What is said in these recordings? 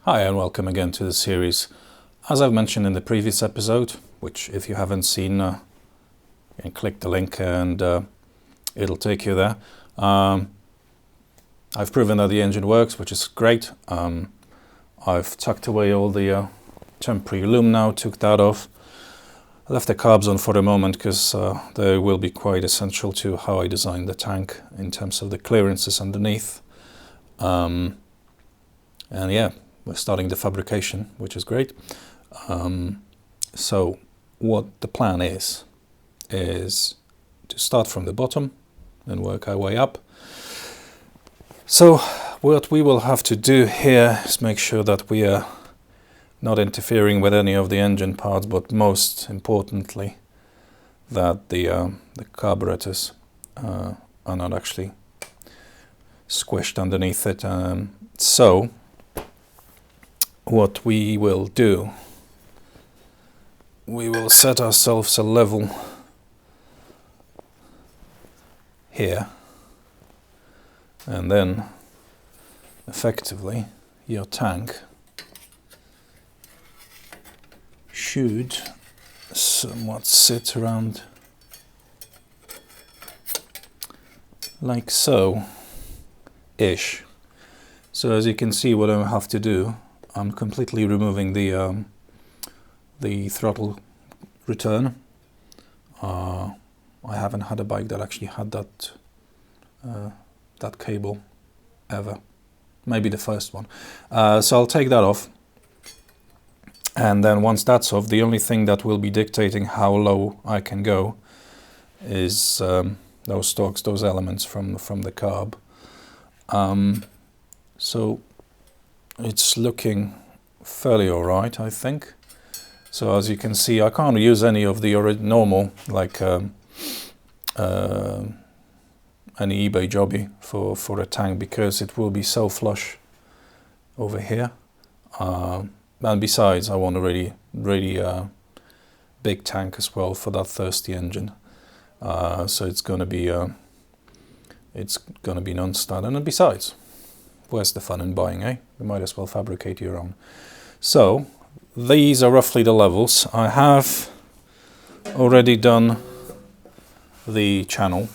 Hi and welcome again to the series. As I've mentioned in the previous episode, which if you haven't seen, you can click the link and it'll take you there. I've proven that the engine works, which is great. I've tucked away all the temporary loom now, took that off. I left the carbs on for a moment because they will be quite essential to how I design the tank in terms of the clearances underneath. And yeah, we're starting the fabrication, which is great. So what the plan is to start from the bottom and work our way up. So what we will have to do here is make sure that we are not interfering with any of the engine parts, but most importantly that the carburetors are not actually squished underneath it. So what we will do, we will set ourselves a level here, and then effectively your tank should somewhat sit around like so ish. So as you can see, what I have to do, I'm completely removing the throttle return. I haven't had a bike that actually had that cable ever. Maybe the first one. So I'll take that off. And then once that's off, the only thing that will be dictating how low I can go is those stalks, those elements from the carb. So it's looking fairly alright, I think. So as you can see, I can't use any of the normal, like any eBay jobby for a tank, because it will be so flush over here. And besides, I want a really big tank as well for that thirsty engine. So it's gonna be non-standard. And besides, where's the fun in buying, eh? You might as well fabricate your own. So these are roughly the levels. I have already done the channel.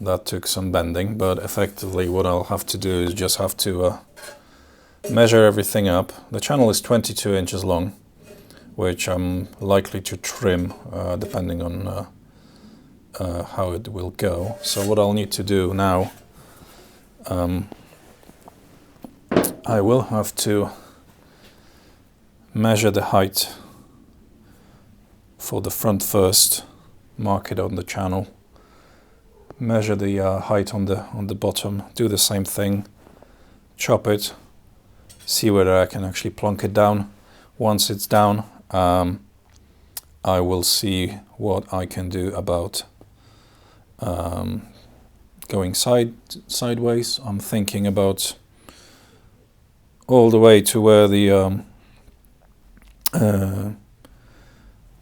That took some bending, but effectively what I'll have to do is just have to measure everything up. The channel is 22 inches long, which I'm likely to trim depending on how it will go. So what I'll need to do now, I will have to measure the height for the front first, mark it on the channel, measure the height on the bottom, do the same thing, chop it, see whether I can actually plonk it down. Once it's down, I will see what I can do about going sideways. I'm thinking about all the way to where the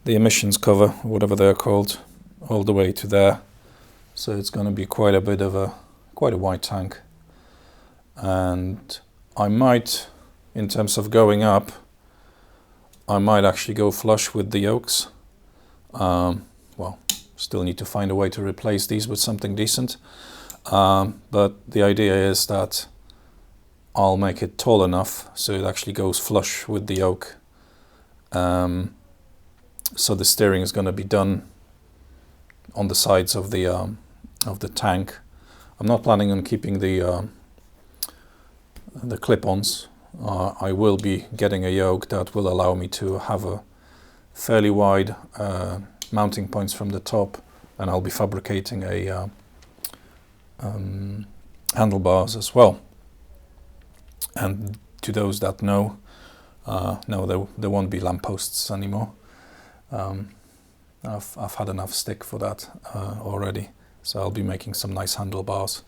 emissions cover, whatever they're called, all the way to there. So it's going to be quite a wide tank. And I might, in terms of going up, I might actually go flush with the yokes. Well, still need to find a way to replace these with something decent. But the idea is that I'll make it tall enough so it actually goes flush with the yoke. So the steering is going to be done on the sides of the tank. I'm not planning on keeping the clip-ons. I will be getting a yoke that will allow me to have a fairly wide mounting points from the top, and I'll be fabricating a handlebars as well. And to those that know, no, there won't be lampposts anymore. I've had enough stick for that already, so I'll be making some nice handlebars.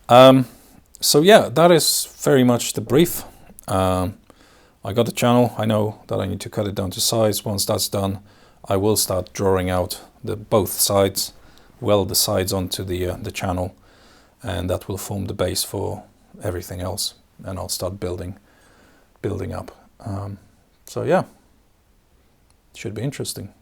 So yeah, that is very much the brief. I got the channel. I know that I need to cut it down to size. Once that's done, I will start drawing out both sides, weld the sides onto the channel, and that will form the base for everything else. And I'll start building building up. So yeah, should be interesting.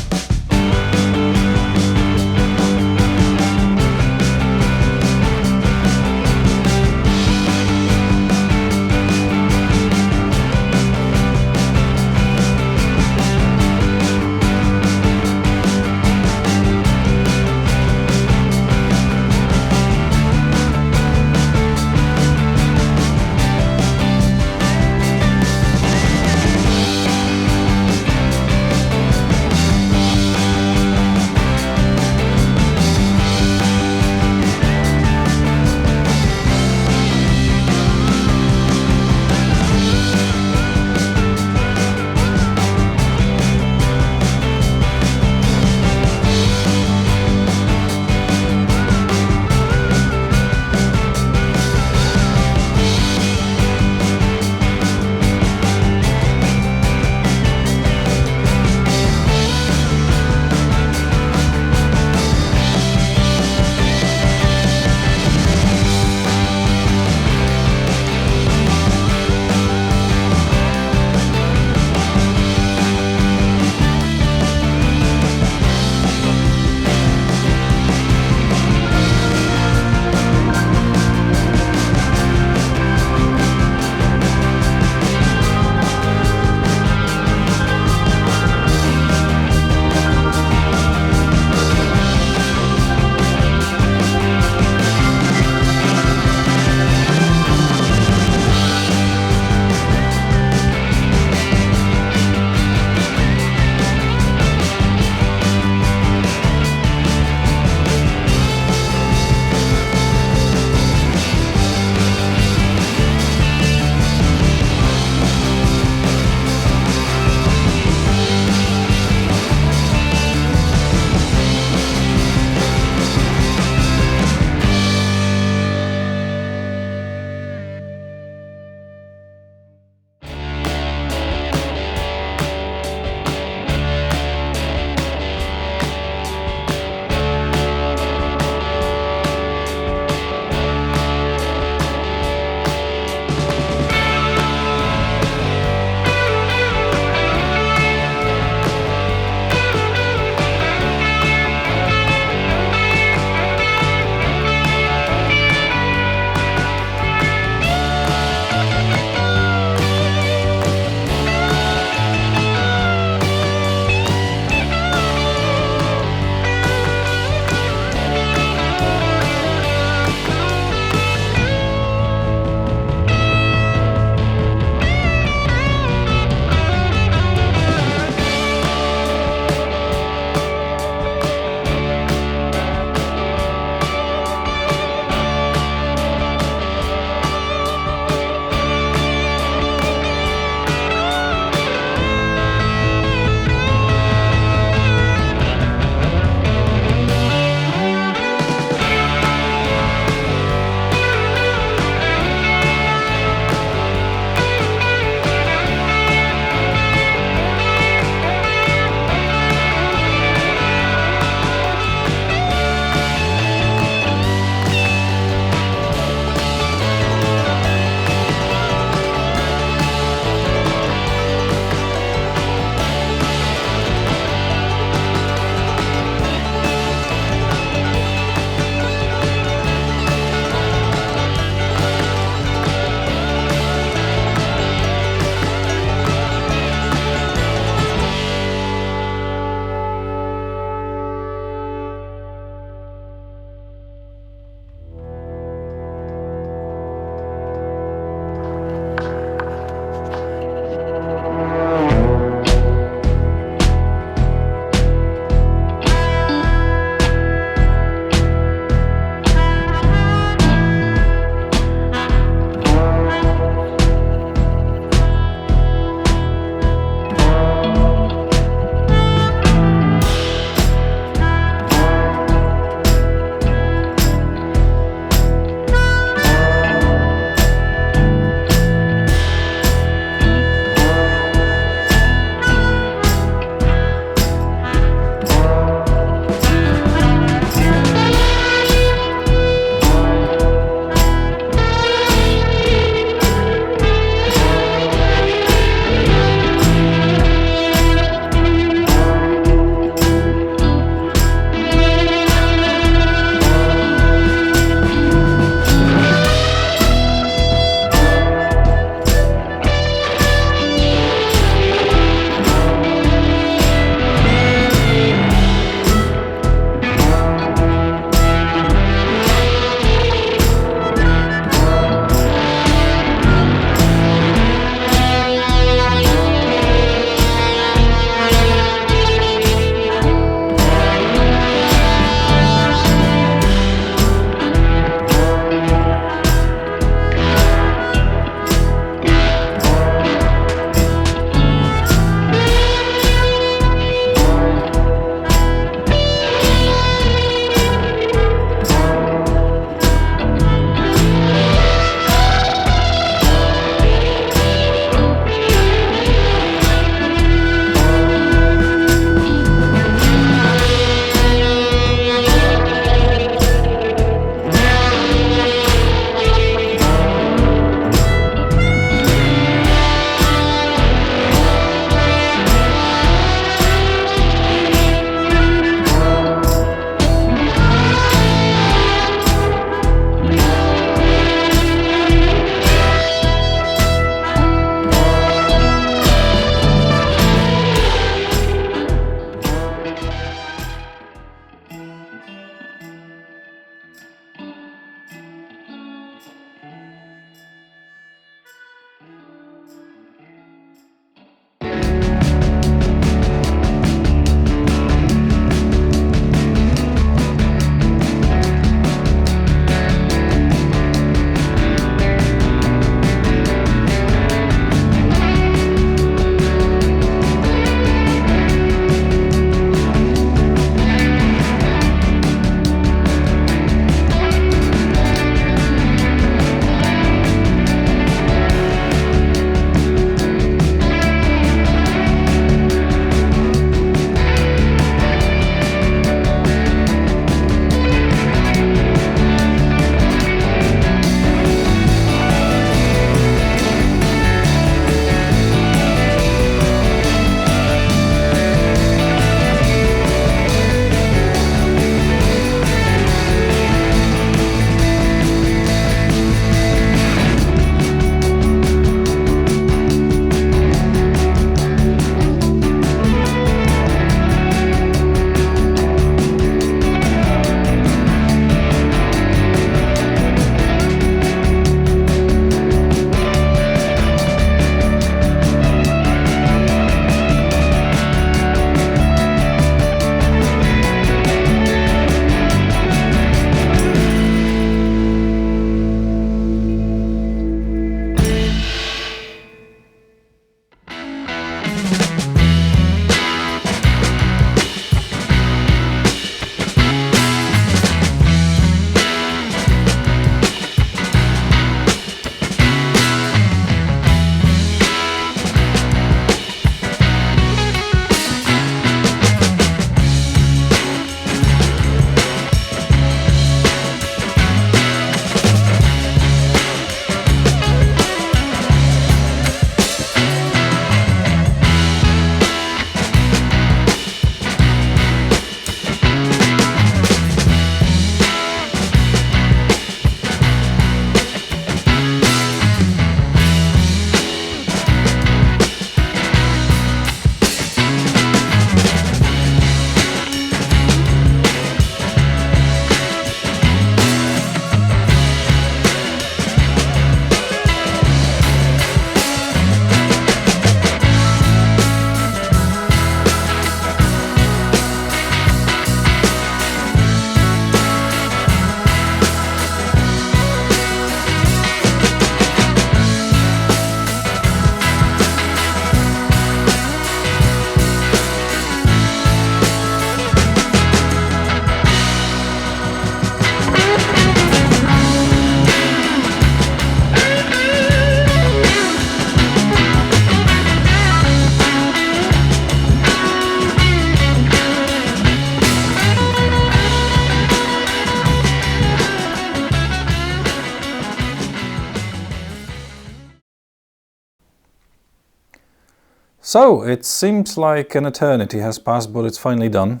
So it seems like an eternity has passed, but it's finally done,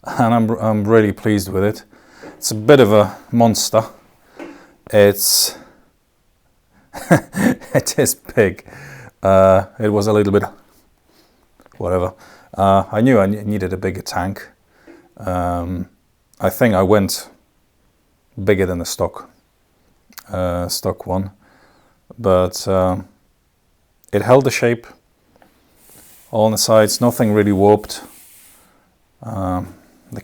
and I'm really pleased with it. It's a bit of a monster. It's it is big. It was a little bit whatever. I knew I needed a bigger tank. I think I went bigger than the stock one, but it held the shape. All on the sides, nothing really warped. The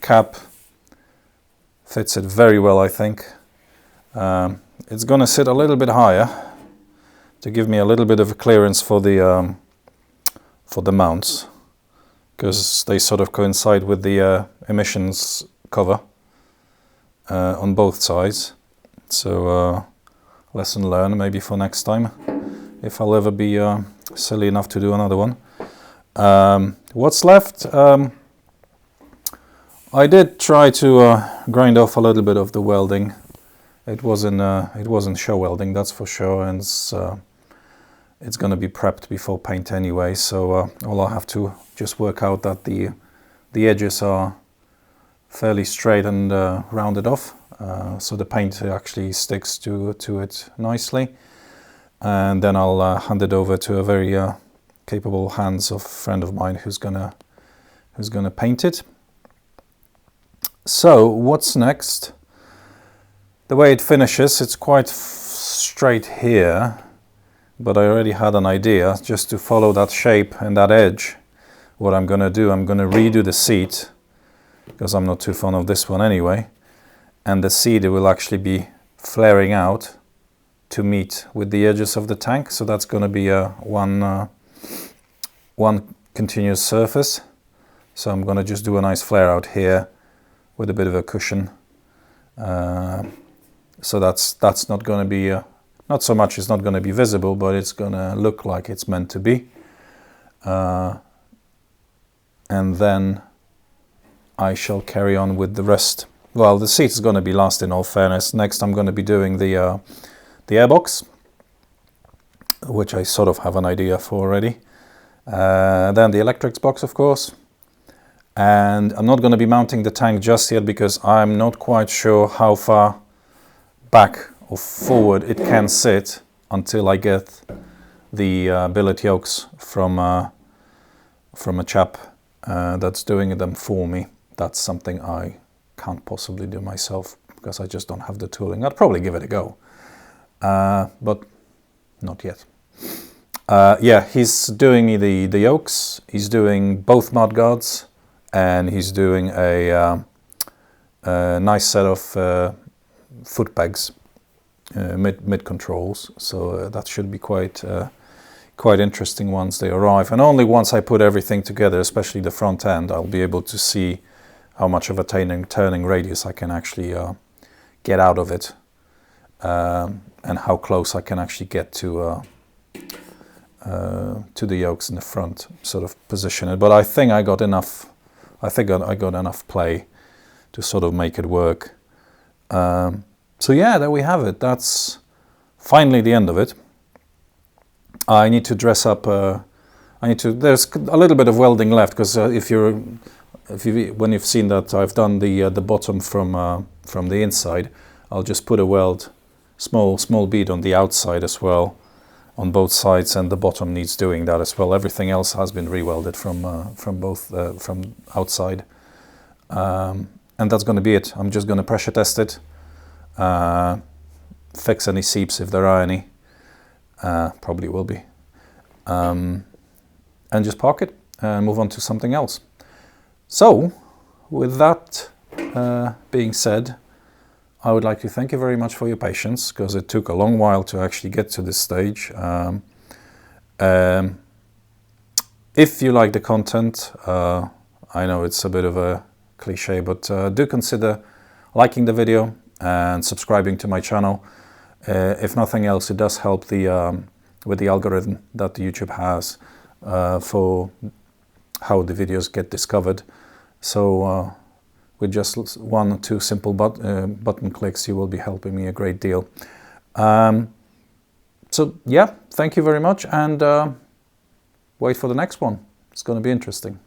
cap fits it very well, I think. It's gonna sit a little bit higher to give me a little bit of a clearance for the mounts, because they sort of coincide with the emissions cover on both sides. So lesson learned, maybe for next time, if I'll ever be silly enough to do another one. What's left? I did try to grind off a little bit of the welding. It wasn't show welding, that's for sure, and it's going to be prepped before paint anyway. So all I have to just work out that the edges are fairly straight and rounded off, so the paint actually sticks to it nicely, and then I'll hand it over to a very capable hands of a friend of mine who's gonna paint it. So what's next? The way it finishes, it's quite straight here, but I already had an idea just to follow that shape and that edge. What I'm gonna do, I'm gonna redo the seat, because I'm not too fond of this one anyway, and the seat will actually be flaring out to meet with the edges of the tank. So that's gonna be a one continuous surface. So I'm going to just do a nice flare out here with a bit of a cushion. So that's not going to be not so much it's not going to be visible, but it's going to look like it's meant to be. And then I shall carry on with the rest. Well, the seat is going to be last, in all fairness. Next I'm going to be doing the airbox, which I sort of have an idea for already. Then the electrics box, of course, and I'm not going to be mounting the tank just yet because I'm not quite sure how far back or forward it can sit until I get the billet yokes from a chap that's doing them for me. That's something I can't possibly do myself because I just don't have the tooling. I'd probably give it a go, but not yet. Yeah, he's doing me the yokes, he's doing both mud guards, and he's doing a nice set of foot pegs, mid controls. So that should be quite interesting once they arrive. And only once I put everything together, especially the front end, I'll be able to see how much of a turning radius I can actually get out of it, and how close I can actually get to the yokes in the front, sort of position it. But I think I got enough. I think I got enough play to sort of make it work. So yeah, there we have it. That's finally the end of it. I need to dress up. There's a little bit of welding left, because when you've seen that I've done the bottom from the inside, I'll just put a weld, small bead on the outside as well, on both sides, and the bottom needs doing that as well. Everything else has been re-welded from outside, and that's going to be it. I'm just going to pressure test it, fix any seeps if there are any, probably will be, and just park it and move on to something else. So with that being said, I would like to thank you very much for your patience, because it took a long while to actually get to this stage. If you like the content, I know it's a bit of a cliche, but do consider liking the video and subscribing to my channel. If nothing else, it does help with the algorithm that YouTube has for how the videos get discovered. So with just 1 or 2 simple button clicks, you will be helping me a great deal. So yeah, thank you very much, and wait for the next one. It's going to be interesting.